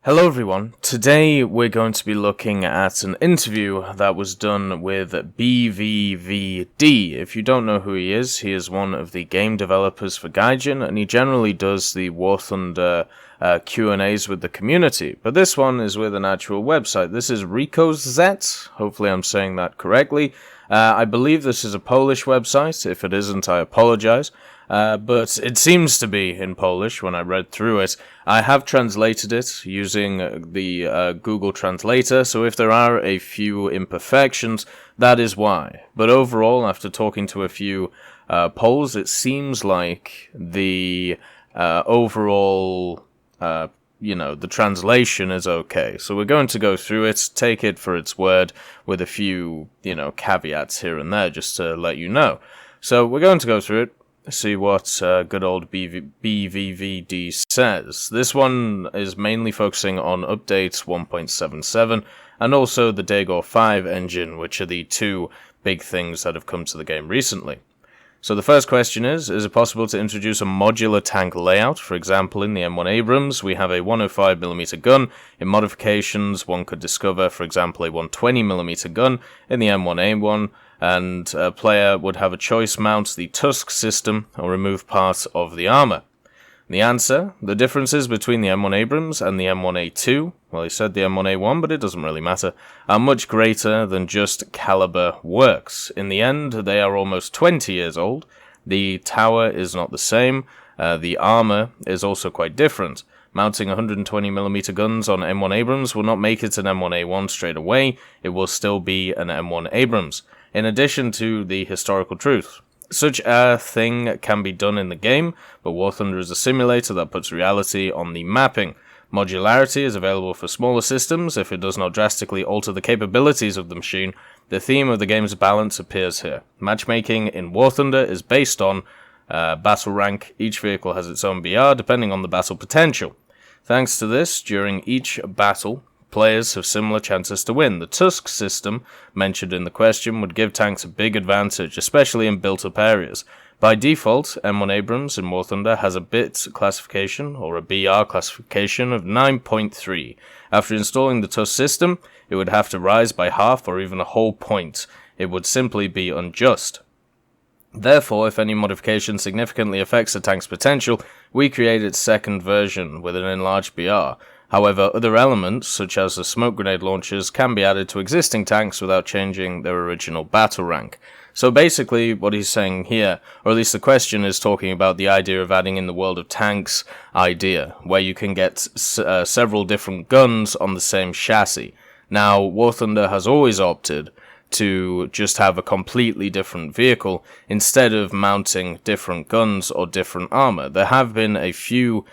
Hello everyone, today we're going to be looking at an interview that was done with BVVD. If you don't know who he is one of the game developers for Gaijin, and he generally does the War Thunder Q&As with the community. But this one is with an actual website. This is RicoZet, hopefully I'm saying that correctly. I believe this is a Polish website. If it isn't, I apologize. But it seems to be in Polish when I read through it. I have translated it using the Google Translator, so if there are a few imperfections, that is why. But overall, after talking to a few Poles, it seems like the overall, the translation is okay. So we're going to go through it, take it for its word, with a few, caveats here and there, just to let you know. So we're going to go through it. See what good old BVVD says. This one is mainly focusing on updates 1.77 and also the Daegor 5 engine, which are the two big things that have come to the game recently. So the first question is it possible to introduce a modular tank layout? For example, in the M1 Abrams, we have a 105mm gun. In modifications, one could discover, for example, a 120mm gun in the M1A1, and a player would have a choice mount the Tusk system or remove part of the armor. The answer, the differences between the M1 Abrams and the M1A2, well, he said the M1A1, but it doesn't really matter, are much greater than just caliber works. In the end, they are almost 20 years old. The tower is not the same. The armor is also quite different. Mounting 120mm guns on M1 Abrams will not make it an M1A1 straight away. It will still be an M1 Abrams. In addition to the historical truth, such a thing can be done in the game, but War Thunder is a simulator that puts reality on the mapping. Modularity is available for smaller systems if it does not drastically alter the capabilities of the machine. The theme of the game's balance appears here. Matchmaking in War Thunder is based on battle rank. Each vehicle has its own BR depending on the battle potential. Thanks to this, during each battle, players have similar chances to win. The Tusk system, mentioned in the question, would give tanks a big advantage, especially in built-up areas. By default, M1 Abrams in War Thunder has a bit classification, or a BR classification, of 9.3. After installing the Tusk system, it would have to rise by half or even a whole point. It would simply be unjust. Therefore, if any modification significantly affects a tank's potential, we create its second version with an enlarged BR. However, other elements, such as the smoke grenade launchers, can be added to existing tanks without changing their original battle rank. So basically, what he's saying here, or at least the question is talking about the idea of adding in the World of Tanks idea, where you can get several different guns on the same chassis. Now, War Thunder has always opted to just have a completely different vehicle instead of mounting different guns or different armor. There have been a few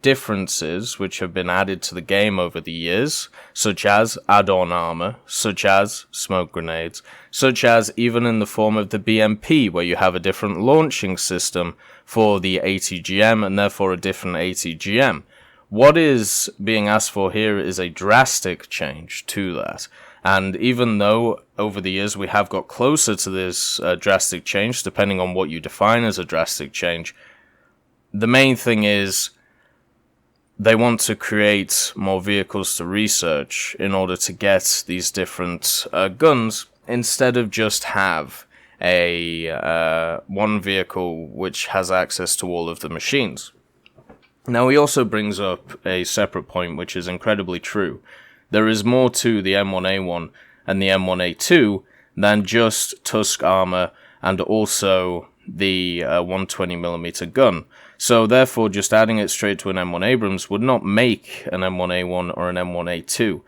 differences which have been added to the game over the years, such as add-on armor, such as smoke grenades, such as even in the form of the BMP, where you have a different launching system for the ATGM and therefore a different ATGM. What is being asked for here is a drastic change to that. And even though over the years we have got closer to this drastic change, depending on what you define as a drastic change, the main thing is they want to create more vehicles to research in order to get these different guns, instead of just have a one vehicle which has access to all of the machines. Now, he also brings up a separate point which is incredibly true. There is more to the M1A1 and the M1A2 than just Tusk armor and also the 120mm gun. So therefore, just adding it straight to an M1 Abrams would not make an M1A1 or an M1A2.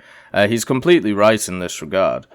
He's completely right in this regard.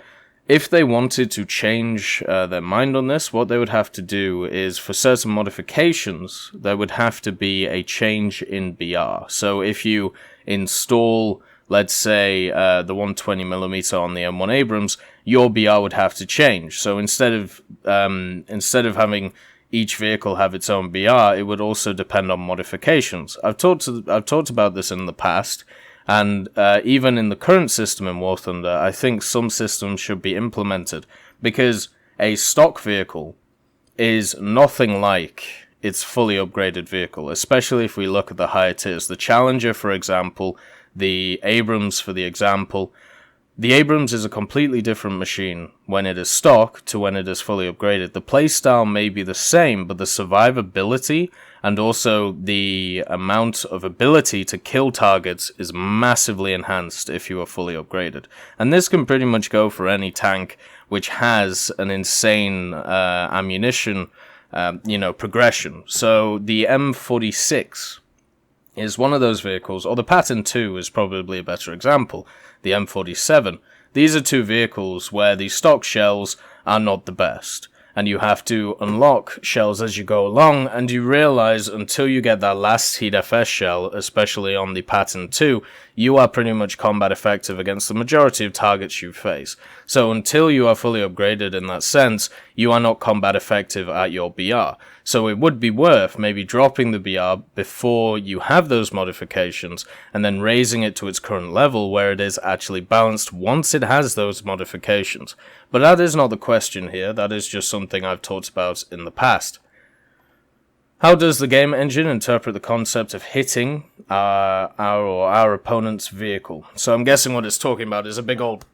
If they wanted to change their mind on this, what they would have to do is, for certain modifications, there would have to be a change in BR. So if you install, let's say, the 120mm on the M1 Abrams, your BR would have to change. So instead of having each vehicle have its own BR, it would also depend on modifications. I've talked about this in the past, and even in the current system in War Thunder, I think some systems should be implemented, because a stock vehicle is nothing like its fully upgraded vehicle, especially if we look at the higher tiers. The Challenger, for example, the Abrams for the example. The Abrams is a completely different machine when it is stock to when it is fully upgraded. The playstyle may be the same, but the survivability and also the amount of ability to kill targets is massively enhanced if you are fully upgraded. And this can pretty much go for any tank which has an insane ammunition progression. So the M46 is one of those vehicles, or the Patton 2 is probably a better example, the M47. These are two vehicles where the stock shells are not the best, and you have to unlock shells as you go along, and you realize until you get that last HEAT-FS shell, especially on the Patton 2, you are pretty much combat effective against the majority of targets you face. So until you are fully upgraded in that sense, you are not combat effective at your BR. So it would be worth maybe dropping the BR before you have those modifications and then raising it to its current level where it is actually balanced once it has those modifications. But that is not the question here, that is just something I've talked about in the past. How does the game engine interpret the concept of hitting our opponent's vehicle? So I'm guessing what it's talking about is a big old,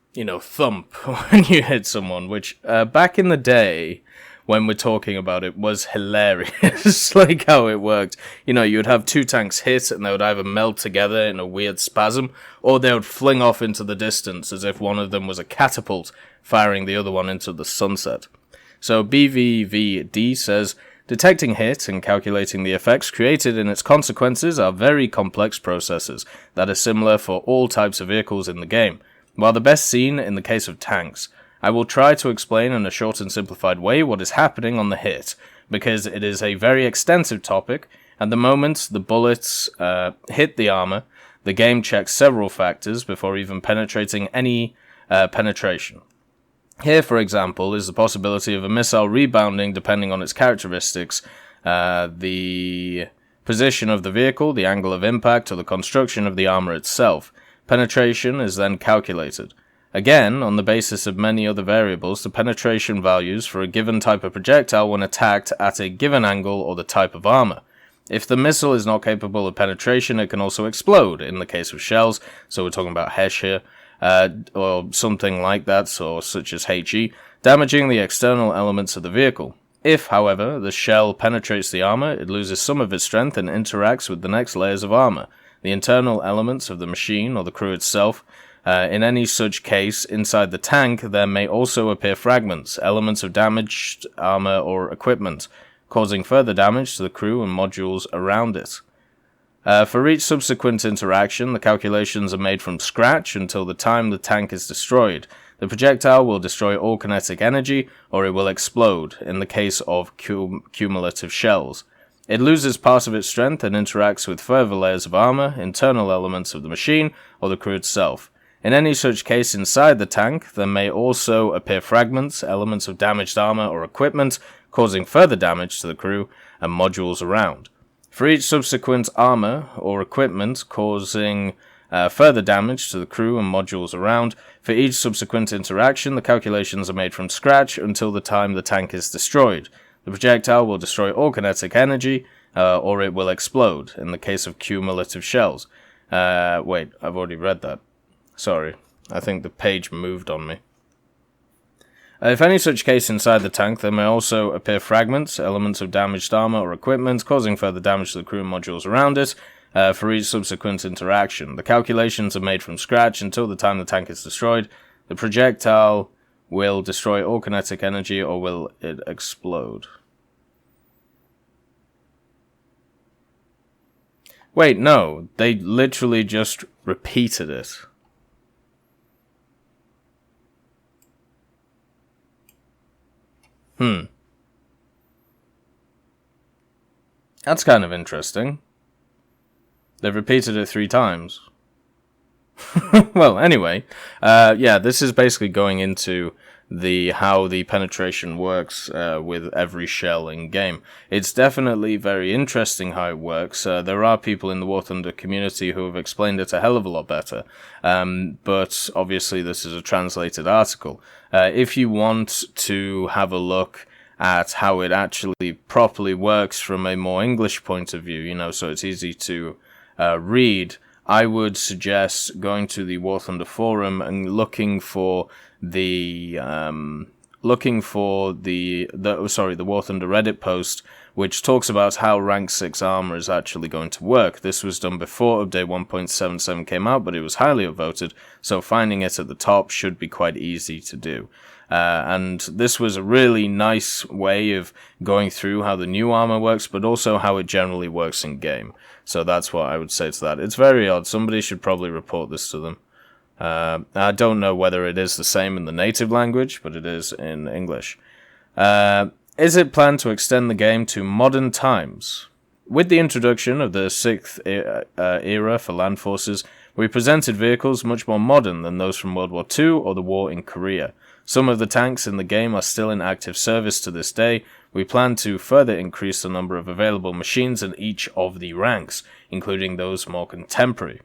thump when you hit someone, which back in the day, when we're talking about it, was hilarious, like how it worked. You would have two tanks hit and they would either meld together in a weird spasm, or they would fling off into the distance as if one of them was a catapult firing the other one into the sunset. So BVVD says, detecting hit and calculating the effects created in its consequences are very complex processes that are similar for all types of vehicles in the game, while the best seen in the case of tanks. I will try to explain in a short and simplified way what is happening on the hit, because it is a very extensive topic, and the moment the bullets hit the armor, the game checks several factors before even penetrating any penetration. Here, for example, is the possibility of a missile rebounding depending on its characteristics, the position of the vehicle, the angle of impact, or the construction of the armor itself. Penetration is then calculated. Again, on the basis of many other variables, the penetration values for a given type of projectile when attacked at a given angle or the type of armor. If the missile is not capable of penetration, it can also explode, in the case of shells, so we're talking about HESH here, or something like that, so such as HE, damaging the external elements of the vehicle. If, however, the shell penetrates the armor, it loses some of its strength and interacts with the next layers of armor, the internal elements of the machine or the crew itself. In any such case, inside the tank, there may also appear fragments, elements of damaged armor or equipment, causing further damage to the crew and modules around it. For each subsequent interaction, the calculations are made from scratch until the time the tank is destroyed. The projectile will destroy all kinetic energy, or it will explode, in the case of cumulative shells. It loses part of its strength and interacts with further layers of armor, internal elements of the machine, or the crew itself. In any such case inside the tank, there may also appear fragments, elements of damaged armor or equipment, causing further damage to the crew and modules around. For each subsequent armor or equipment causing further damage to the crew and modules around, for each subsequent interaction, the calculations are made from scratch until the time the tank is destroyed. The projectile will destroy all kinetic energy, or it will explode, in the case of cumulative shells. Wait, I've already read that. Sorry, I think the page moved on me. If any such case inside the tank, there may also appear fragments, elements of damaged armor or equipment, causing further damage to the crew and modules around it, for each subsequent interaction. The calculations are made from scratch until the time the tank is destroyed. The projectile will destroy all kinetic energy, or will it explode? Wait, no, they literally just repeated it. That's kind of interesting. They've repeated it 3 times. Well, anyway, yeah, this is basically going into how the penetration works with every shell in game. It's definitely very interesting how it works. There are people in the War Thunder community who have explained it a hell of a lot better, but obviously this is a translated article. If you want to have a look at how it actually properly works from a more English point of view, so it's easy to read, I would suggest going to the War Thunder forum and looking for the War Thunder Reddit post, which talks about how rank 6 armor is actually going to work. This was done before update 1.77 came out, but it was highly upvoted, so finding it at the top should be quite easy to do. And this was a really nice way of going through how the new armor works, but also how it generally works in game. So that's what I would say to that. It's very odd. Somebody should probably report this to them. I don't know whether it is the same in the native language, but it is in English. Is it planned to extend the game to modern times? With the introduction of the 6th era for land forces, we presented vehicles much more modern than those from World War II or the war in Korea. Some of the tanks in the game are still in active service to this day. We plan to further increase the number of available machines in each of the ranks, including those more contemporary.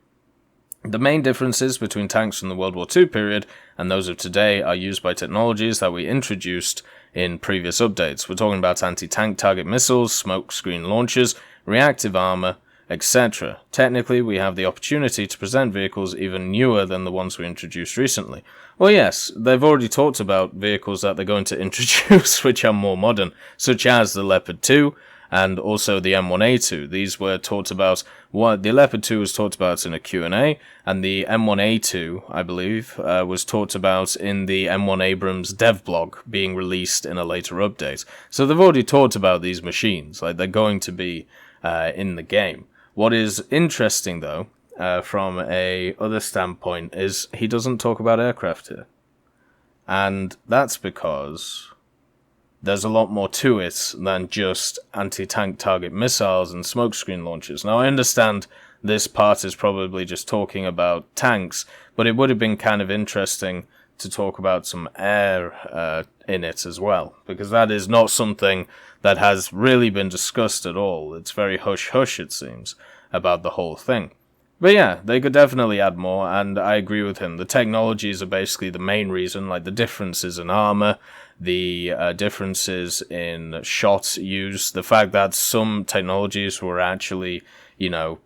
The main differences between tanks from the World War II period and those of today are used by technologies that we introduced in previous updates. We're talking about anti-tank target missiles, smoke screen launchers, reactive armor, etc. Technically, we have the opportunity to present vehicles even newer than the ones we introduced recently. Well, yes, they've already talked about vehicles that they're going to introduce which are more modern, such as the Leopard 2 and also the M1A2. These were talked about, the Leopard 2 was talked about in a Q&A, and the M1A2, I believe, was talked about in the M1 Abrams dev blog being released in a later update. So they've already talked about these machines, like they're going to be in the game. What is interesting, though, from a other standpoint, is he doesn't talk about aircraft here. And that's because there's a lot more to it than just anti-tank target missiles and smokescreen launchers. Now, I understand this part is probably just talking about tanks, but it would have been kind of interesting to talk about some air in it as well, because that is not something that has really been discussed at all. It's very hush-hush, it seems, about the whole thing. But yeah, they could definitely add more, and I agree with him. The technologies are basically the main reason, like the differences in armor, the differences in shot use, the fact that some technologies were actually,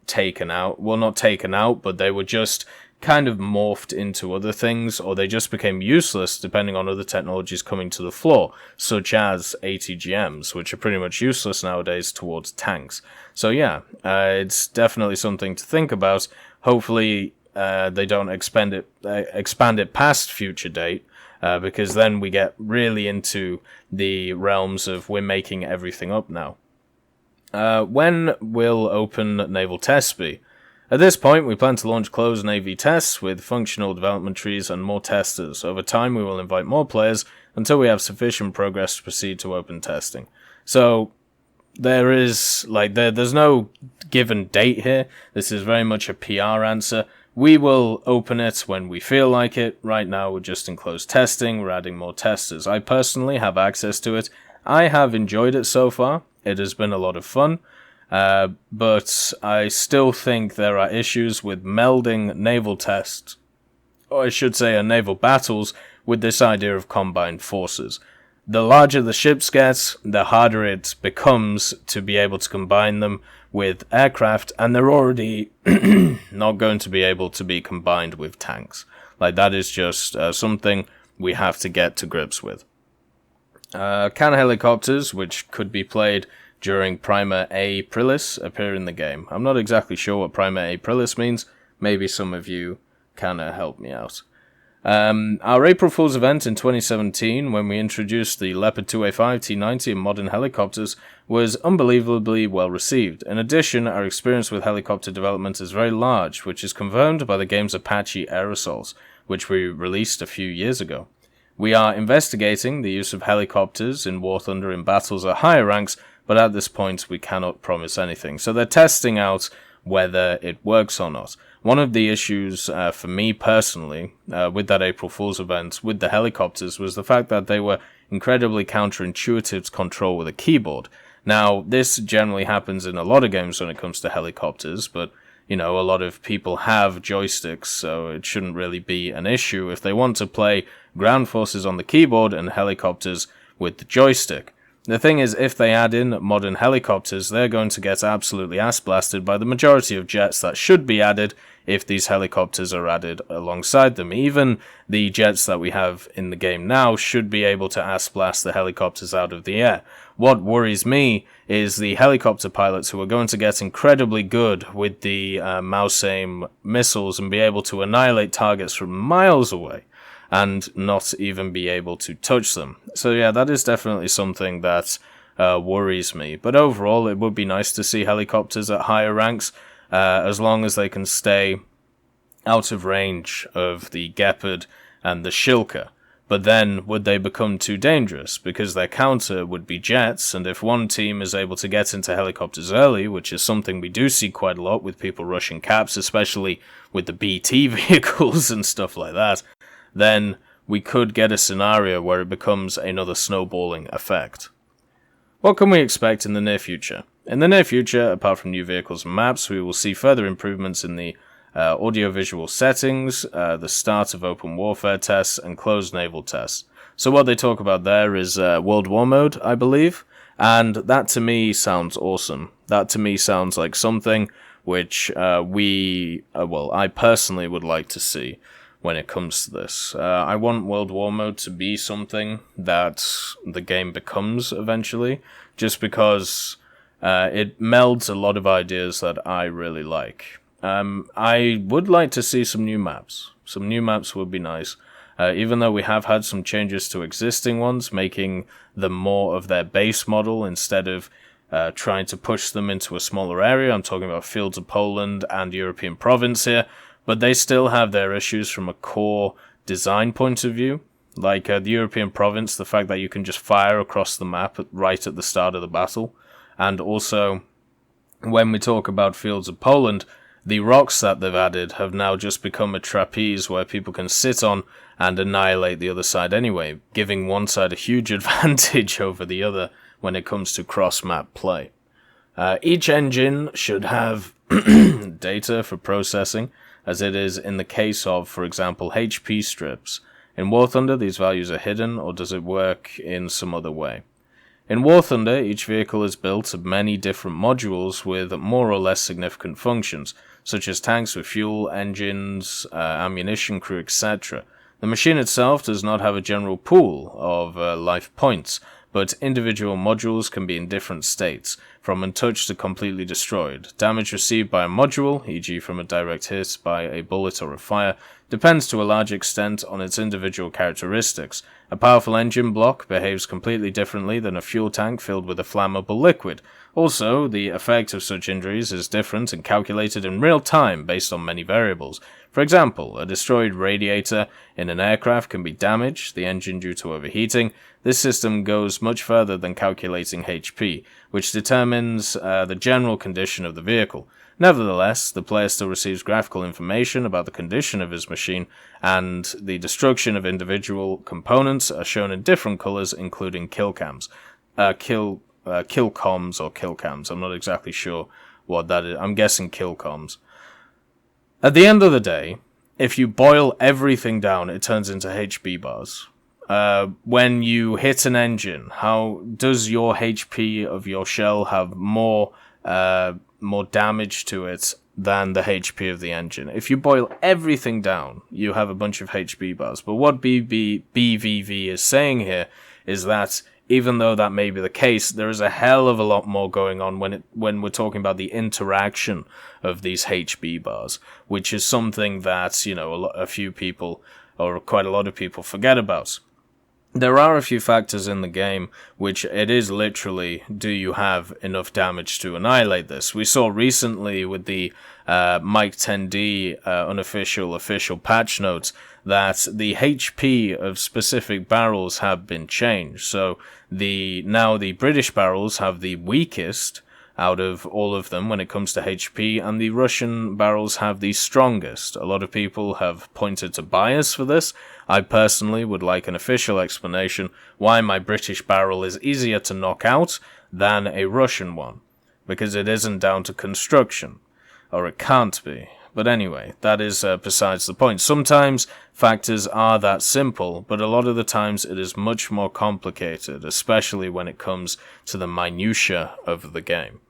taken out. Well, not taken out, but they were just kind of morphed into other things, or they just became useless depending on other technologies coming to the fore, such as ATGMs, which are pretty much useless nowadays towards tanks. So yeah, it's definitely something to think about. Hopefully they don't expand it past future date, because then we get really into the realms of we're making everything up now. When will open naval tests be? At this point, we plan to launch closed Navy tests with functional development trees and more testers. Over time, we will invite more players until we have sufficient progress to proceed to open testing. So, there is, there's no given date here. This is very much a PR answer. We will open it when we feel like it. Right now, we're just in closed testing. We're adding more testers. I personally have access to it. I have enjoyed it so far. It has been a lot of fun. But I still think there are issues with melding naval tests, or I should say naval battles, with this idea of combined forces. The larger the ships get, the harder it becomes to be able to combine them with aircraft, and they're already not going to be able to be combined with tanks. That is just something we have to get to grips with. Can helicopters, which could be played during Prima Aprilis, appear in the game? I'm not exactly sure what Prima Aprilis means. Maybe some of you can help me out. Our April Fool's event in 2017, when we introduced the Leopard 2A5 T90 and modern helicopters, was unbelievably well received. In addition, our experience with helicopter development is very large, which is confirmed by the game's Apache air assaults, which we released a few years ago. We are investigating the use of helicopters in War Thunder in battles at higher ranks, but at this point we cannot promise anything. So they're testing out whether it works or not. One of the issues for me personally with that April Fool's event with the helicopters was the fact that they were incredibly counterintuitive to control with a keyboard. Now, this generally happens in a lot of games when it comes to helicopters, but a lot of people have joysticks, so it shouldn't really be an issue if they want to play ground forces on the keyboard and helicopters with the joystick. The thing is, if they add in modern helicopters, they're going to get absolutely ass-blasted by the majority of jets that should be added if these helicopters are added alongside them. Even the jets that we have in the game now should be able to ass-blast the helicopters out of the air. What worries me is the helicopter pilots who are going to get incredibly good with the mouse aim missiles and be able to annihilate targets from miles away and not even be able to touch them. So yeah, that is definitely something that worries me. But overall, it would be nice to see helicopters at higher ranks, as long as they can stay out of range of the Gepard and the Shilka. But then, would they become too dangerous? Because their counter would be jets, and if one team is able to get into helicopters early, which is something we do see quite a lot with people rushing caps, especially with the BT vehicles and stuff like that, then we could get a scenario where it becomes another snowballing effect. What can we expect in the near future? In the near future, apart from new vehicles and maps, we will see further improvements in the audiovisual settings, the start of open warfare tests, and closed naval tests. So what they talk about there is World War Mode, I believe, and that to me sounds awesome. That to me sounds like something which I personally would like to see when it comes to this. I want World War Mode to be something that the game becomes eventually, just because it melds a lot of ideas that I really like. I would like to see some new maps. Some new maps would be nice. Even though we have had some changes to existing ones, making them more of their base model instead of trying to push them into a smaller area. I'm talking about Fields of Poland and European Province here. But they still have their issues from a core design point of view. Like the European Province, the fact that you can just fire across the map right at the start of the battle. And also, when we talk about Fields of Poland, the rocks that they've added have now just become a trapeze where people can sit on and annihilate the other side anyway, giving one side a huge advantage over the other when it comes to cross-map play. Each engine should have data for processing, as it is in the case of, for example, HP strips. In War Thunder, these values are hidden, or does it work in some other way? In War Thunder, each vehicle is built of many different modules with more or less significant functions, such as tanks with fuel, engines, ammunition crew, etc. The machine itself does not have a general pool of life points, but individual modules can be in different states, from untouched to completely destroyed. Damage received by a module, e.g. from a direct hit by a bullet or a fire, depends to a large extent on its individual characteristics. A powerful engine block behaves completely differently than a fuel tank filled with a flammable liquid. Also, the effect of such injuries is different and calculated in real time based on many variables. For example, a destroyed radiator in an aircraft can be damaged, the engine due to overheating. This system goes much further than calculating HP, which determines the general condition of the vehicle. Nevertheless, the player still receives graphical information about the condition of his machine, and the destruction of individual components are shown in different colors, including kill comms or kill cams. I'm not exactly sure what that is. I'm guessing kill comms. At the end of the day, if you boil everything down, it turns into HP bars. When you hit an engine, how does your HP of your shell have more damage to it than the HP of the engine? If you boil everything down, you have a bunch of HP bars. But what BVV is saying here is that even though that may be the case, there is a hell of a lot more going on when we're talking about the interaction of these HB bars, which is something that, a few people, or quite a lot of people, forget about. There are a few factors in the game which it is literally, do you have enough damage to annihilate this? We saw recently with the Mike 10D official patch notes that the HP of specific barrels have been changed. So now the British barrels have the weakest out of all of them when it comes to HP, and the Russian barrels have the strongest. A lot of people have pointed to bias for this. I personally would like an official explanation why my British barrel is easier to knock out than a Russian one, because it isn't down to construction, or it can't be, But anyway, that is besides the point. Sometimes factors are that simple, but a lot of the times it is much more complicated, especially when it comes to the minutiae of the game.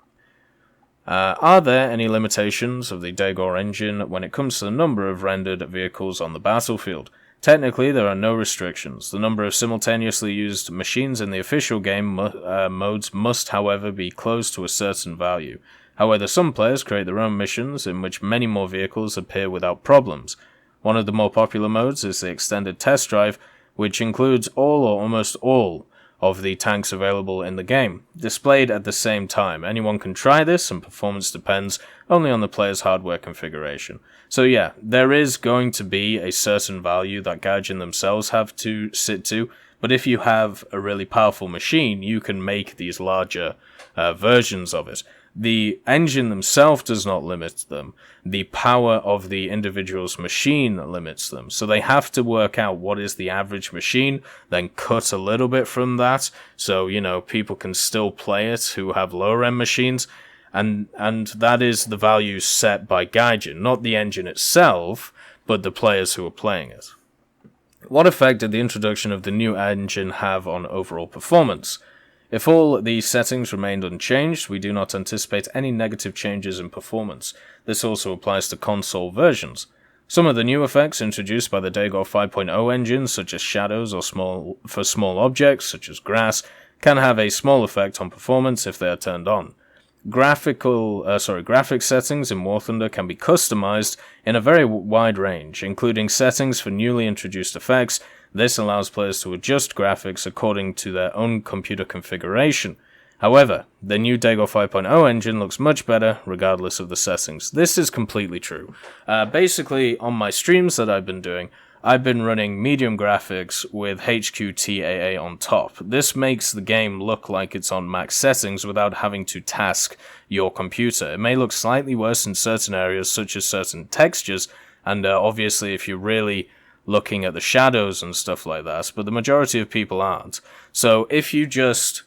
Are there any limitations of the Dagor engine when it comes to the number of rendered vehicles on the battlefield? Technically, there are no restrictions. The number of simultaneously used machines in the official game modes must, however, be close to a certain value. However, some players create their own missions in which many more vehicles appear without problems. One of the more popular modes is the Extended Test Drive, which includes all or almost all of the tanks available in the game, displayed at the same time. Anyone can try this, and performance depends only on the player's hardware configuration. So yeah, there is going to be a certain value that Gaijin themselves have to sit to, but if you have a really powerful machine, you can make these larger versions of it. The engine themselves does not limit them. The power of the individual's machine limits them. So they have to work out what is the average machine, then cut a little bit from that, so, people can still play it who have lower-end machines, and that is the value set by Gaijin, not the engine itself, but the players who are playing it. What effect did the introduction of the new engine have on overall performance? If all these settings remained unchanged, we do not anticipate any negative changes in performance. This also applies to console versions. Some of the new effects introduced by the Dagor 5.0 engine, such as shadows or small objects, such as grass, can have a small effect on performance if they are turned on. Graphic settings in War Thunder can be customized in a very wide range, including settings for newly introduced effects. This allows players to adjust graphics according to their own computer configuration. However, the new Dagor 5.0 engine looks much better regardless of the settings. This is completely true. Basically, on my streams that I've been doing, I've been running medium graphics with HQTAA on top. This makes the game look like it's on max settings without having to task your computer. It may look slightly worse in certain areas, such as certain textures, and obviously if you're really looking at the shadows and stuff like that, but the majority of people aren't. So if you just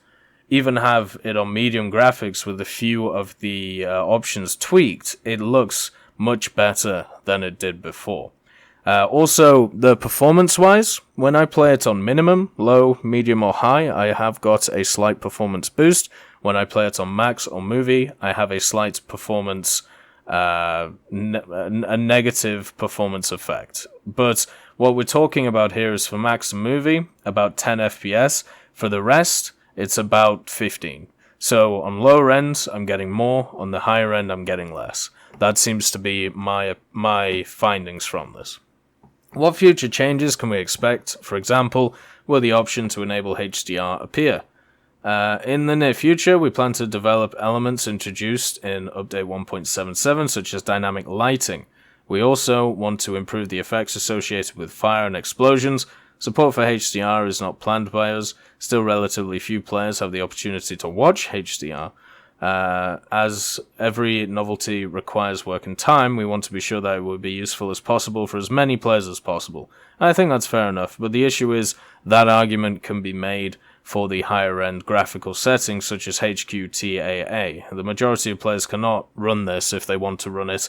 even have it on medium graphics with a few of the options tweaked, it looks much better than it did before. Also, the performance-wise, when I play it on minimum, low, medium or high, I have got a slight performance boost. When I play it on max or movie, I have a slight performance, a negative performance effect. But what we're talking about here is for max and movie, about 10 FPS. For the rest, it's about 15. So on lower end, I'm getting more. On the higher end, I'm getting less. That seems to be my findings from this. What future changes can we expect? For example, will the option to enable HDR appear? In the near future, we plan to develop elements introduced in Update 1.77, such as dynamic lighting. We also want to improve the effects associated with fire and explosions. Support for HDR is not planned by us. Still, relatively few players have the opportunity to watch HDR. As every novelty requires work and time, we want to be sure that it will be useful as possible for as many players as possible. And I think that's fair enough, but the issue is that argument can be made for the higher-end graphical settings such as HQTAA. The majority of players cannot run this if they want to run it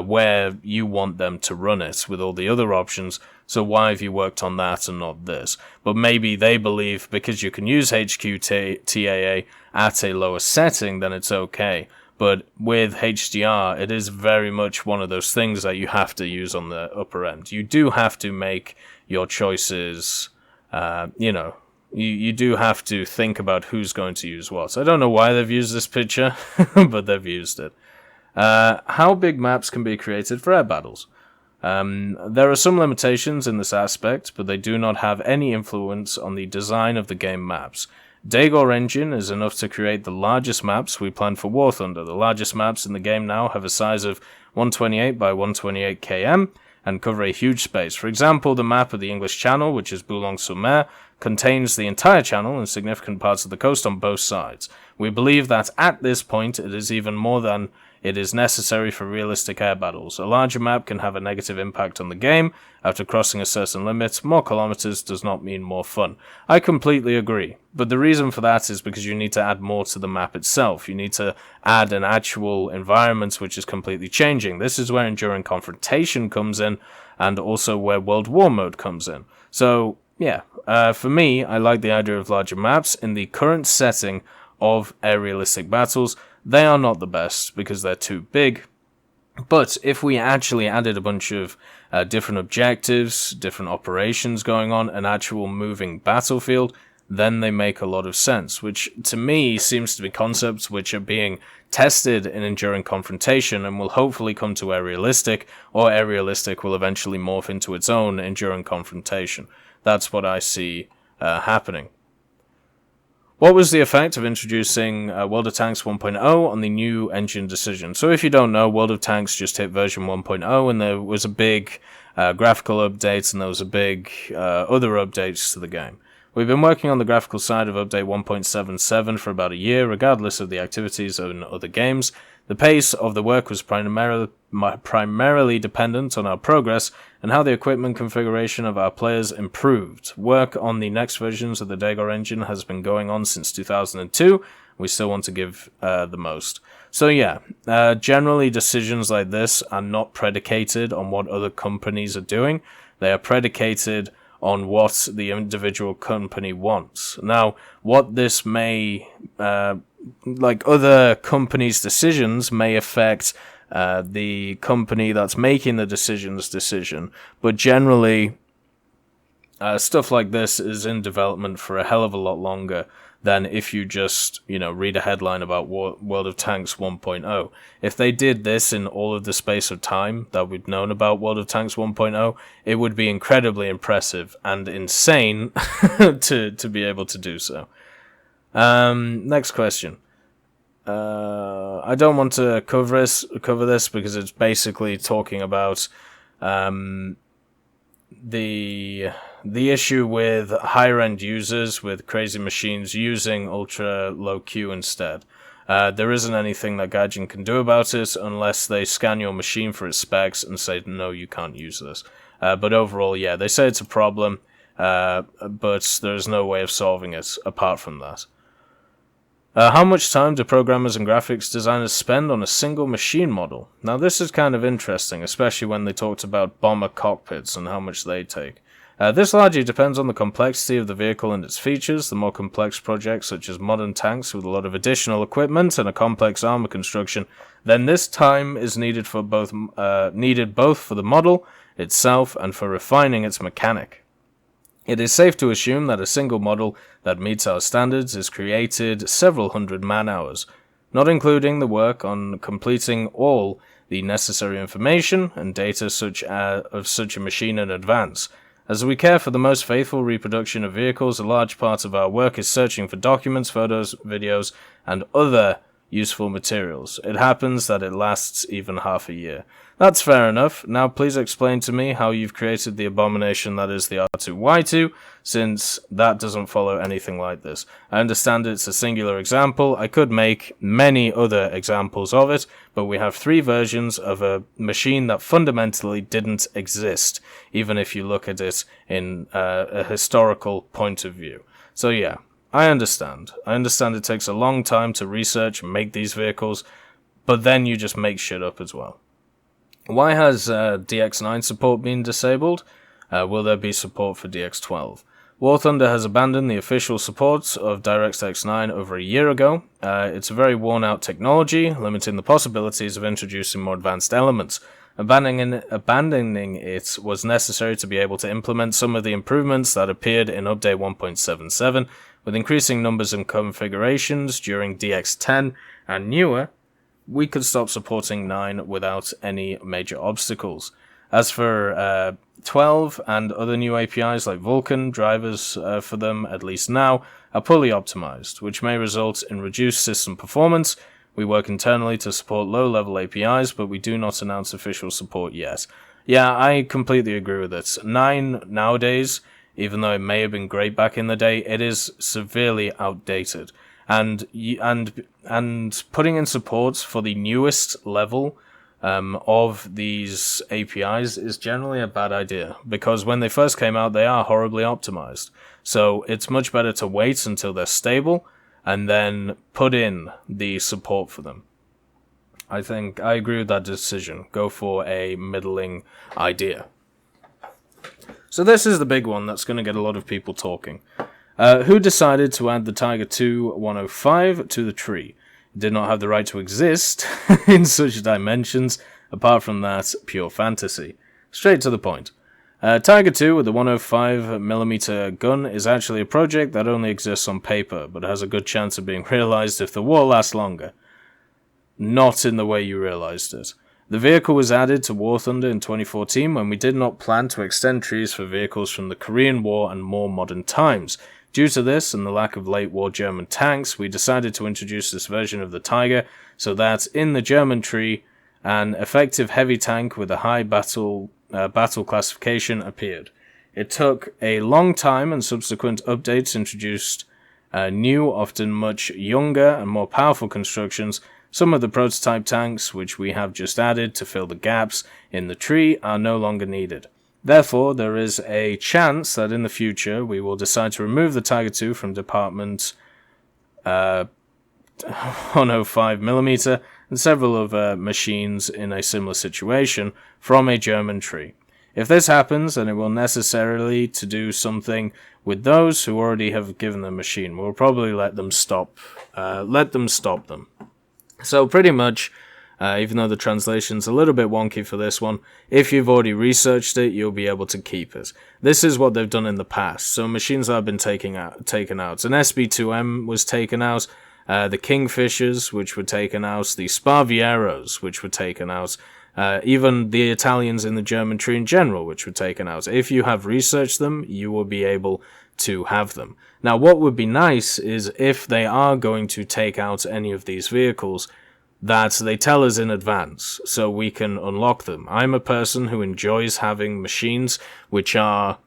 where you want them to run it with all the other options, so why have you worked on that and not this? But maybe they believe because you can use HQTAA at a lower setting, then it's okay. But with HDR, it is very much one of those things that you have to use on the upper end. You do have to make your choices, you do have to think about who's going to use what. I don't know why they've used this picture, but they've used it. How big maps can be created for air battles? There are some limitations in this aspect, but they do not have any influence on the design of the game maps. Dagor engine is enough to create the largest maps we plan for War Thunder. The largest maps in the game now have a size of 128 by 128 km and cover a huge space. For example, the map of the English Channel, which is Boulogne-sur-Mer, contains the entire channel and significant parts of the coast on both sides. We believe that at this point it is even more than it is necessary for realistic air battles. A larger map can have a negative impact on the game. After crossing a certain limit, more kilometers does not mean more fun. I completely agree, but the reason for that is because you need to add more to the map itself. You need to add an actual environment which is completely changing. This is where Enduring Confrontation comes in, and also where World War Mode comes in. So, yeah, for me, I like the idea of larger maps. In the current setting of air realistic battles, they are not the best because they're too big. But if we actually added a bunch of different objectives, different operations going on, an actual moving battlefield, then they make a lot of sense, which to me seems to be concepts which are being tested in Enduring Confrontation and will hopefully come to Air Realistic, or Air Realistic will eventually morph into its own Enduring Confrontation. That's what I see happening. What was the effect of introducing World of Tanks 1.0 on the new engine decision? So if you don't know, World of Tanks just hit version 1.0 and there was a big graphical update and there was a big other updates to the game. We've been working on the graphical side of update 1.77 for about a year, regardless of the activities in other games. The pace of the work was primarily dependent on our progress and how the equipment configuration of our players improved. Work on the next versions of the Daegor engine has been going on since 2002. We still want to give the most. So yeah, generally decisions like this are not predicated on what other companies are doing. They are predicated on what the individual company wants. Now, what this may, like other companies' decisions, may affect the company that's making the decision, but generally, stuff like this is in development for a hell of a lot longer than if you just, read a headline about World of Tanks 1.0. If they did this in all of the space of time that we'd known about World of Tanks 1.0, it would be incredibly impressive and insane to be able to do so. Next question. I don't want to cover this because it's basically talking about the issue with higher end users with crazy machines using ultra low Q instead. There isn't anything that Gaijin can do about it unless they scan your machine for its specs and say, no, you can't use this. But overall, yeah, they say it's a problem, but there's no way of solving it apart from that. How much time do programmers and graphics designers spend on a single machine model? Now this is kind of interesting, especially when they talked about bomber cockpits and how much they take. This largely depends on the complexity of the vehicle and its features. The more complex projects, such as modern tanks with a lot of additional equipment and a complex armor construction, then this time is needed both for the model itself and for refining its mechanic. It is safe to assume that a single model that meets our standards is created several hundred man-hours, not including the work on completing all the necessary information and data of such a machine in advance. As we care for the most faithful reproduction of vehicles, a large part of our work is searching for documents, photos, videos, and other useful materials. It happens that it lasts even half a year. That's fair enough. Now please explain to me how you've created the abomination that is the R2Y2, since that doesn't follow anything like this. I understand it's a singular example. I could make many other examples of it, but we have 3 versions of a machine that fundamentally didn't exist, even if you look at it in a historical point of view. So yeah, I understand. I understand it takes a long time to research and make these vehicles, but then you just make shit up as well. Why has DX9 support been disabled? Will there be support for DX12? War Thunder has abandoned the official support of DirectX 9 over a year ago. It's a very worn-out technology, limiting the possibilities of introducing more advanced elements. Abandoning it was necessary to be able to implement some of the improvements that appeared in Update 1.77, with increasing numbers and configurations during DX10 and newer. We could stop supporting 9 without any major obstacles. As for 12 and other new APIs like Vulkan, drivers for them, at least now, are poorly optimized, which may result in reduced system performance. We work internally to support low-level APIs, but we do not announce official support yet. Yeah, I completely agree with it. 9 nowadays even though it may have been great back in the day, it is severely outdated. And putting in supports for the newest level of these APIs is generally a bad idea, because when they first came out, they are horribly optimized. So it's much better to wait until they're stable and then put in the support for them. I think I agree with that decision. Go for a middling idea. So this is the big one that's going to get a lot of people talking. Who decided to add the Tiger II 105 to the tree? It did not have the right to exist in such dimensions. Apart from that, pure fantasy. Straight to the point. Tiger II with the 105mm gun is actually a project that only exists on paper, but has a good chance of being realized if the war lasts longer. Not in the way you realized it. The vehicle was added to War Thunder in 2014 when we did not plan to extend trees for vehicles from the Korean War and more modern times. Due to this and the lack of late war German tanks, we decided to introduce this version of the Tiger so that in the German tree, an effective heavy tank with a high battle classification appeared. It took a long time, and subsequent updates introduced new, often much younger and more powerful constructions. Some of the prototype tanks, which we have just added to fill the gaps in the tree, are no longer needed. Therefore, there is a chance that in the future we will decide to remove the Tiger II from Department 105mm and several other machines in a similar situation from a German tree. If this happens, then it will necessarily to do something with those who already have given the machine. We'll probably let them stop them. So pretty much, even though the translation's a little bit wonky for this one, if you've already researched it, you'll be able to keep it. This is what they've done in the past. So machines that have been taken out. An SB2M was taken out, the Kingfishers, which were taken out, the Sparvieros, which were taken out, even the Italians in the German tree in general, which were taken out. If you have researched them, you will be able to have them. Now, what would be nice is if they are going to take out any of these vehicles, that they tell us in advance so we can unlock them. I'm a person who enjoys having machines which are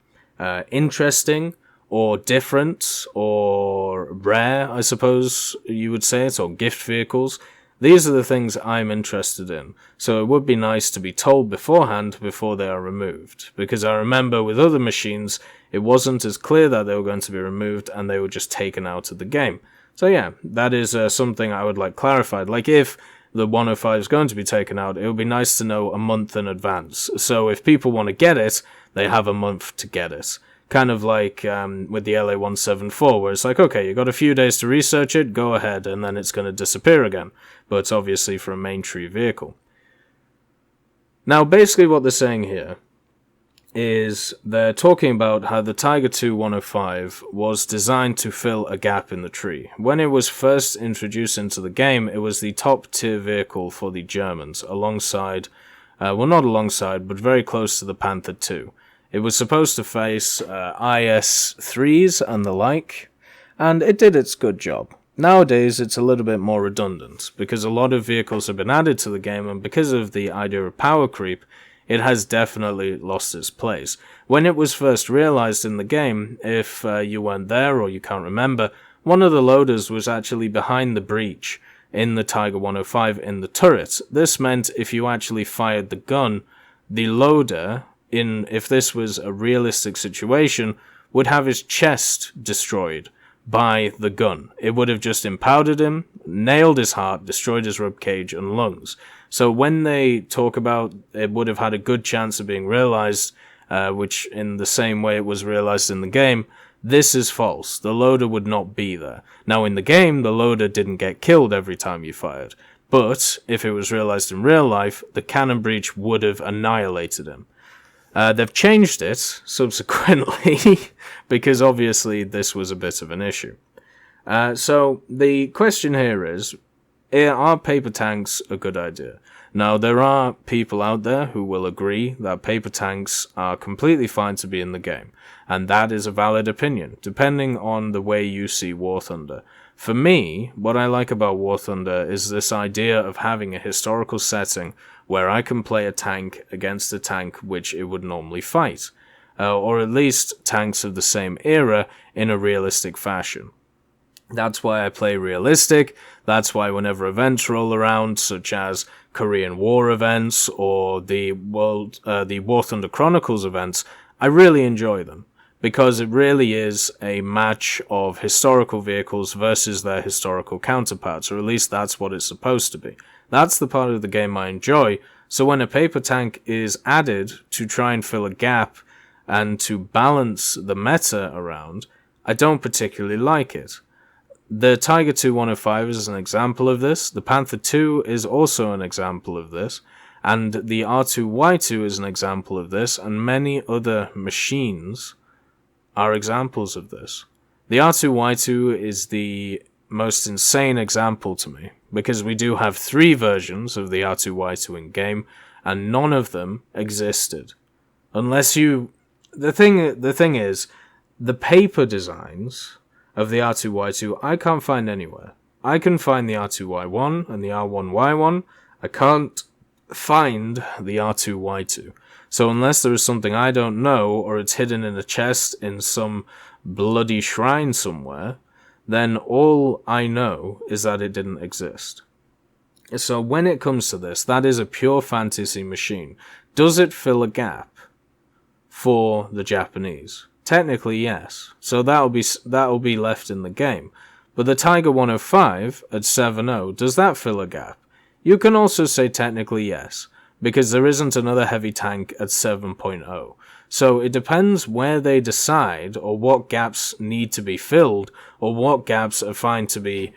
interesting or different or rare, I suppose you would say it, or gift vehicles. These are the things I'm interested in, so it would be nice to be told beforehand before they are removed, because I remember with other machines it wasn't as clear that they were going to be removed and they were just taken out of the game. So yeah, that is something I would like clarified. Like if the 105 is going to be taken out, it would be nice to know a month in advance. So if people want to get it, they have a month to get it. Kind of like with the LA-174, where it's like, okay, you got a few days to research it, go ahead, and then it's going to disappear again. But obviously for a main tree vehicle. Now, basically what they're saying here is they're talking about how the Tiger II 105 was designed to fill a gap in the tree. When it was first introduced into the game, it was the top tier vehicle for the Germans, alongside, well not alongside, but very close to the Panther II. It was supposed to face IS-3s and the like, and it did its good job. Nowadays, it's a little bit more redundant, because a lot of vehicles have been added to the game, and because of the idea of power creep, it has definitely lost its place. When it was first realized in the game, if you weren't there or you can't remember, one of the loaders was actually behind the breech in the Tiger 105 in the turret. This meant if you actually fired the gun, the loader, if this was a realistic situation, would have his chest destroyed by the gun. It would have just impaled him, nailed his heart, destroyed his ribcage and lungs. So when they talk about it would have had a good chance of being realized, which in the same way it was realized in the game, this is false. The loader would not be there. Now in the game, the loader didn't get killed every time you fired. But if it was realized in real life, the cannon breach would have annihilated him. They've changed it subsequently because obviously this was a bit of an issue. So the question here is, are paper tanks a good idea? Now, there are people out there who will agree that paper tanks are completely fine to be in the game, and that is a valid opinion, depending on the way you see War Thunder. For me, what I like about War Thunder is this idea of having a historical setting where I can play a tank against a tank which it would normally fight. or at least tanks of the same era in a realistic fashion. That's why I play realistic. That's why whenever events roll around, such as Korean War events or the War Thunder Chronicles events, I really enjoy them, because it really is a match of historical vehicles versus their historical counterparts, or at least that's what it's supposed to be. That's the part of the game I enjoy, so when a paper tank is added to try and fill a gap and to balance the meta around, I don't particularly like it. The Tiger II 105 is an example of this, the Panther II is also an example of this, and the R2Y2 is an example of this, and many other machines are examples of this. The R2Y2 is the most insane example to me, because we do have 3 versions of the R2Y2 in game, and none of them existed. Unless you... The thing is, the paper designs of the R2Y2 I can't find anywhere. I can find the R2Y1 and the R1Y1. I can't find the R2Y2. So unless there is something I don't know, or it's hidden in a chest in some bloody shrine somewhere, then all I know is that it didn't exist. So when it comes to this, that is a pure fantasy machine. Does it fill a gap for the Japanese? Technically, yes. So that'll be left in the game. But the Tiger 105 at 7.0, does that fill a gap? You can also say technically yes, because there isn't another heavy tank at 7.0. So it depends where they decide, or what gaps need to be filled, or what gaps are fine to be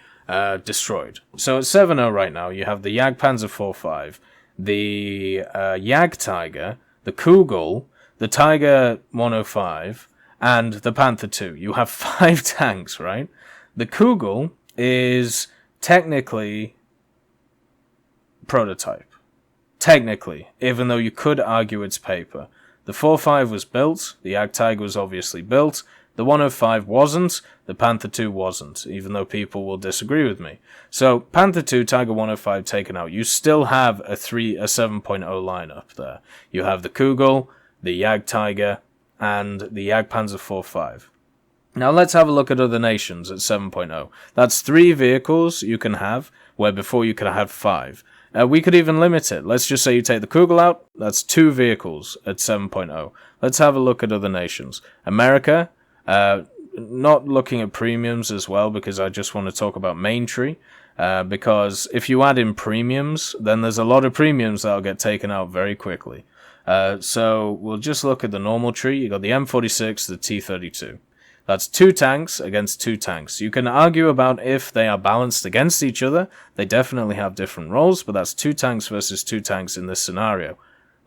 destroyed. So at 7.0 right now, you have the Jagdpanzer 4.5, the Jagdtiger, the Kugel, the Tiger 105, and the Panther II. You have 5 tanks, right? The Kugel is technically prototype. Technically, even though you could argue it's paper. The 4.5 was built, the Jagdtiger was obviously built, the 105 wasn't, the Panther II wasn't, even though people will disagree with me. So, Panther II, Tiger 105 taken out. You still have a 7.0 lineup there. You have the Kugel, the Jagdtiger, and the Jagdpanzer 4.5. Now let's have a look at other nations at 7.0. That's 3 vehicles you can have, where before you could have 5. We could even limit it. Let's just say you take the Kugel out, that's 2 vehicles at 7.0. Let's have a look at other nations. America, not looking at premiums as well, because I just want to talk about main tree. Because if you add in premiums, then there's a lot of premiums that'll get taken out very quickly. So we'll just look at the normal tree. You got the M46, the T32. That's 2 tanks against 2 tanks. You can argue about if they are balanced against each other. They definitely have different roles, but that's 2 tanks versus 2 tanks in this scenario.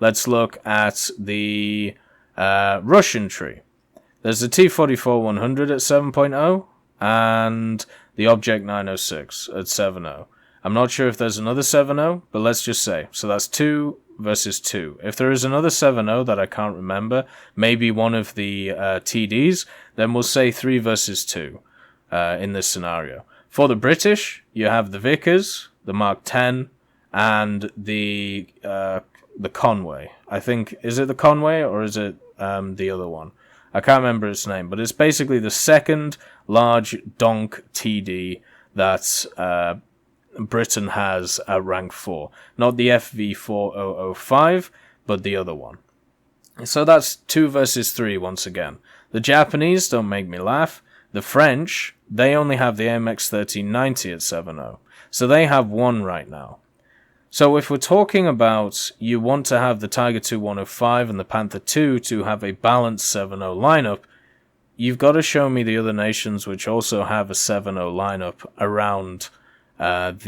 Let's look at the Russian tree. There's the T-44-100 at 7.0 and the Object 906 at 7.0. I'm not sure if there's another 7.0, but let's just say. So that's 2 versus 2. If there is another 7.0 that I can't remember, maybe one of the TDs, then we'll say 3 versus 2 in this scenario. For the British, you have the Vickers, the Mark 10, and the Conway. I think, is it the Conway or is it the other one? I can't remember its name, but it's basically the second large donk TD that Britain has at rank 4. Not the FV4005, but the other one. So that's 2 versus 3 once again. The Japanese don't make me laugh. The French, they only have the MX-1390 at 7.0. So they have 1 right now. So if we're talking about you want to have the Tiger II 105 and the Panther II to have a balanced 7.0 lineup, you've got to show me the other nations which also have a 7.0 lineup around around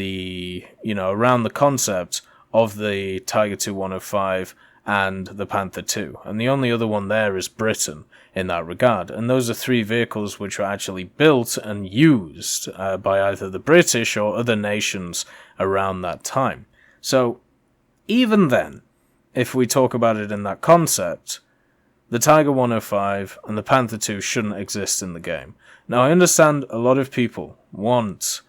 the concept of the Tiger II 105 and the Panther II. And the only other one there is Britain in that regard. And those are 3 vehicles which were actually built and used by either the British or other nations around that time. So even then, if we talk about it in that concept, the Tiger 105 and the Panther II shouldn't exist in the game. Now I understand a lot of people want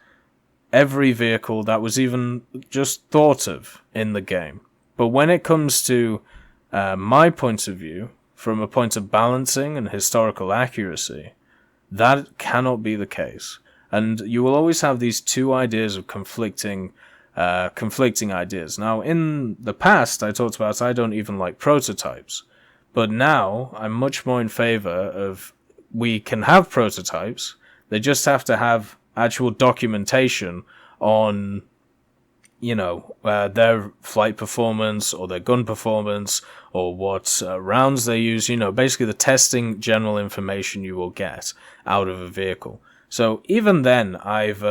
every vehicle that was even just thought of in the game. But when it comes to my point of view, from a point of balancing and historical accuracy, that cannot be the case. And you will always have these two ideas of conflicting ideas. Now, in the past, I talked about I don't even like prototypes. But now, I'm much more in favor of we can have prototypes. They just have to have actual documentation on, their flight performance or their gun performance or what rounds they use. Basically the testing general information you will get out of a vehicle. So even then, I've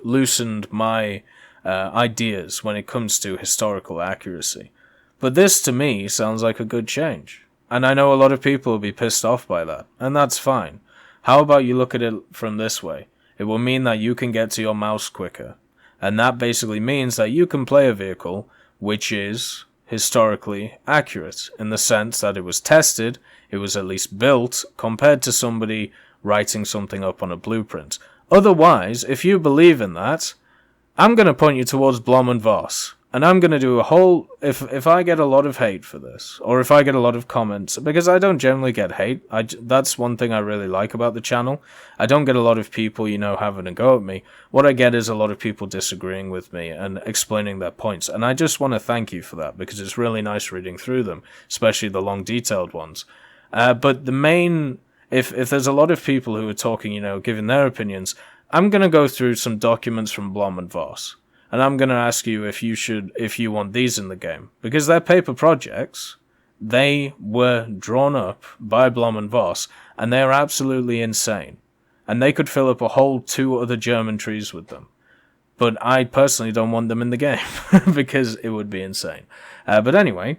loosened my ideas when it comes to historical accuracy. But this, to me, sounds like a good change. And I know a lot of people will be pissed off by that, and that's fine. How about you look at it from this way? It will mean that you can get to your mouse quicker. And that basically means that you can play a vehicle which is historically accurate, in the sense that it was tested, it was at least built, compared to somebody writing something up on a blueprint. Otherwise, if you believe in that, I'm going to point you towards Blom and Voss. And I'm going to do a whole... If I get a lot of hate for this, or if I get a lot of comments, because I don't generally get hate, that's one thing I really like about the channel. I don't get a lot of people, having a go at me. What I get is a lot of people disagreeing with me and explaining their points. And I just want to thank you for that, because it's really nice reading through them, especially the long, detailed ones. But the main... If there's a lot of people who are talking, giving their opinions, I'm going to go through some documents from Blom and Voss. And I'm going to ask you if you want these in the game. Because they're paper projects. They were drawn up by Blom and Voss, and they are absolutely insane. And they could fill up a whole 2 other German trees with them. But I personally don't want them in the game, because it would be insane. But anyway,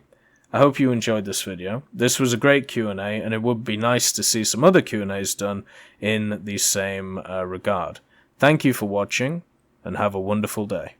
I hope you enjoyed this video. This was a great Q&A, and it would be nice to see some other Q&As done in the same regard. Thank you for watching, and have a wonderful day.